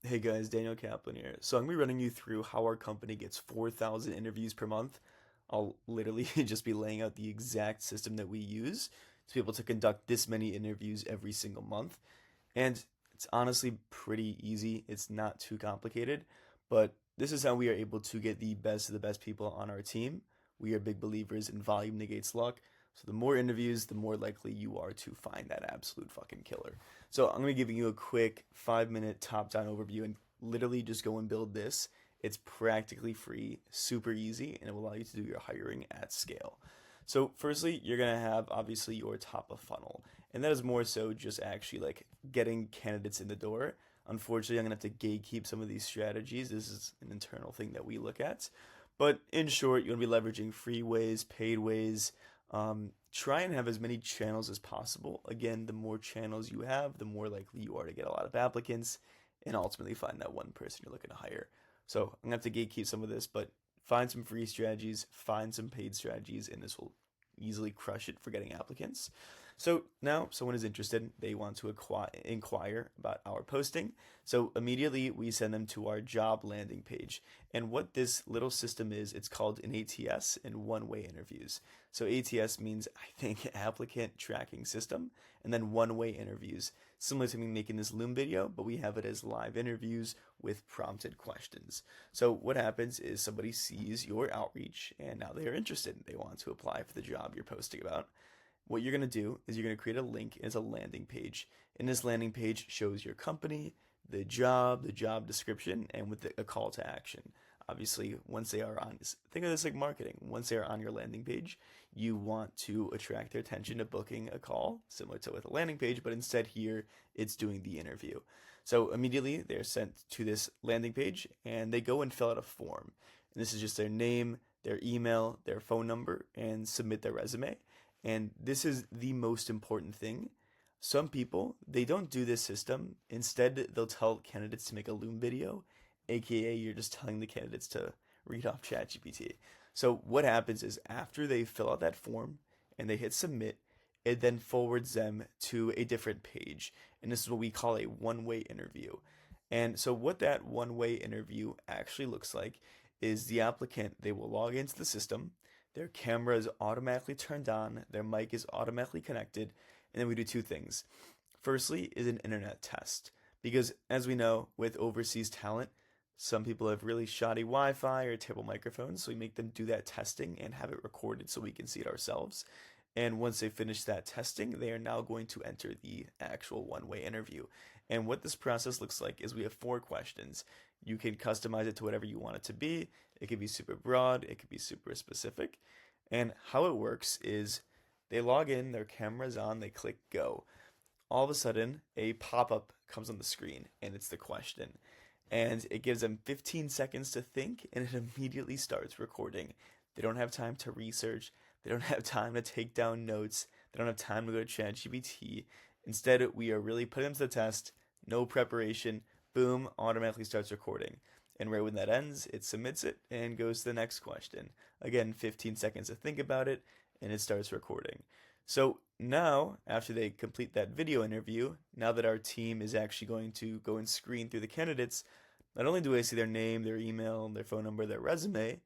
Hey guys, Daniel Kaplan here. So I'm gonna be running you through how our company gets 4,000 interviews per month. I'll literally just be laying out the exact system that we use to be able to conduct this many interviews every single month. And it's honestly pretty easy. It's not too complicated, but this is how we are able to get the best of the best people on our team. We are big believers in volume negates luck. So the more interviews, the more likely you are to find that absolute fucking killer. So I'm gonna be giving you a quick 5 minute top-down overview and literally just go and build this. It's practically free, super easy, and it will allow you to do your hiring at scale. So firstly, you're gonna have obviously your top of funnel, and that is more so just actually like getting candidates in the door. Unfortunately, I'm gonna have to gatekeep some of these strategies. This is an internal thing that we look at. But in short, you're gonna be leveraging free ways, paid ways. Try and have as many channels as possible. Again, the more channels you have, the more likely you are to get a lot of applicants and ultimately find that one person you're looking to hire. So I'm gonna have to gatekeep some of this, but find some free strategies, find some paid strategies, and this will easily crush it for getting applicants. So now someone is interested, they want to inquire about our posting. So immediately we send them to our job landing page. And what this little system is, it's called an ATS, and one-way interviews. So ATS means, I think, applicant tracking system, and then one-way interviews. Similar to me making this Loom video, but we have it as live interviews with prompted questions. So what happens is somebody sees your outreach and now they are interested. They want to apply for the job you're posting about. What you're going to do is you're going to create a link as a landing page. And this landing page shows your company, the job description, and with a call to action. Obviously, once they are on, think of this like marketing. Once they are on your landing page, you want to attract their attention to booking a call, similar to with a landing page, but instead here it's doing the interview. So immediately they're sent to this landing page and they go and fill out a form. And this is just their name, their email, their phone number, and submit their resume. And this is the most important thing. Some people, they don't do this system. Instead, they'll tell candidates to make a Loom video, aka you're just telling the candidates to read off ChatGPT. So what happens is after they fill out that form and they hit submit, it then forwards them to a different page. And this is what we call a one-way interview. And so what that one-way interview actually looks like is the applicant, they will log into the system, their camera is automatically turned on, their mic is automatically connected, and then we do two things. Firstly is an internet test. Because as we know, with overseas talent, some people have really shoddy Wi-Fi or terrible microphones, so we make them do that testing and have it recorded so we can see it ourselves. And once they finish that testing, they are now going to enter the actual one-way interview. And what this process looks like is we have 4 questions. You can customize it to whatever you want it to be. It could be super broad, it could be super specific. And how it works is they log in, their camera's on, they click go. All of a sudden, a pop-up comes on the screen and it's the question. And it gives them 15 seconds to think and it immediately starts recording. They don't have time to research, they don't have time to take down notes, they don't have time to go to ChatGPT. Instead, we are really putting them to the test, no preparation, boom, automatically starts recording. And right when that ends, it submits it and goes to the next question. Again, 15 seconds to think about it, and it starts recording. So now, after they complete that video interview, now that our team is actually going to go and screen through the candidates, not only do I see their name, their email, their phone number, their resume,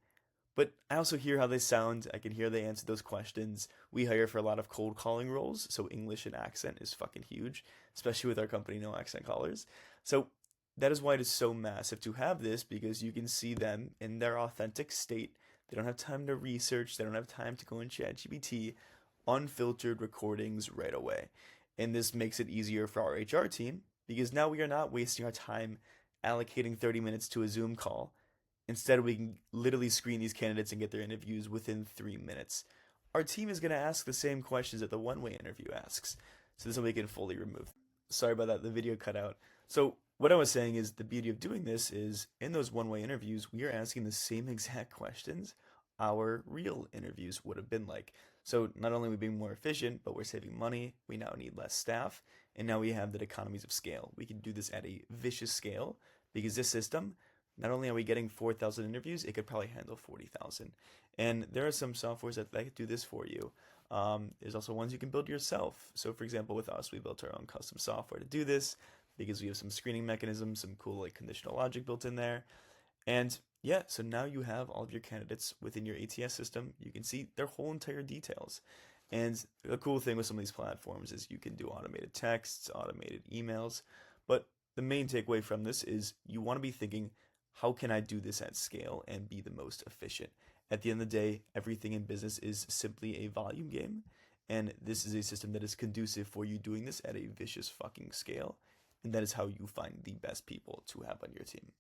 but I also hear how they sound. I can hear they answer those questions. We hire for a lot of cold calling roles, so English and accent is fucking huge, especially with our company, No Accent Callers. So that is why it is so massive to have this because you can see them in their authentic state. They don't have time to research, they don't have time to go in ChatGPT, unfiltered recordings right away. And this makes it easier for our HR team because now we are not wasting our time allocating 30 minutes to a Zoom call. Instead, we can literally screen these candidates and get their interviews within 3 minutes. Our team is going to ask the same questions that the one-way interview asks, so this will make it fully removed. Sorry about that, the video cut out. So what I was saying is the beauty of doing this is in those one-way interviews, we are asking the same exact questions our real interviews would have been like. So not only are we being more efficient, but we're saving money, we now need less staff, and now we have that economies of scale. We can do this at a vicious scale because this system not only are we getting 4,000 interviews, it could probably handle 40,000. And there are some softwares that do this for you. There's also ones you can build yourself. So for example, with us, we built our own custom software to do this. because we have some screening mechanisms, some cool like conditional logic built in there. And yeah, so now you have all of your candidates within your ATS system. You can see their whole entire details. And the cool thing with some of these platforms is you can do automated texts, automated emails. But the main takeaway from this is you want to be thinking, how can I do this at scale and be the most efficient? At the end of the day, everything in business is simply a volume game. And this is a system that is conducive for you doing this at a vicious fucking scale. And that is how you find the best people to have on your team.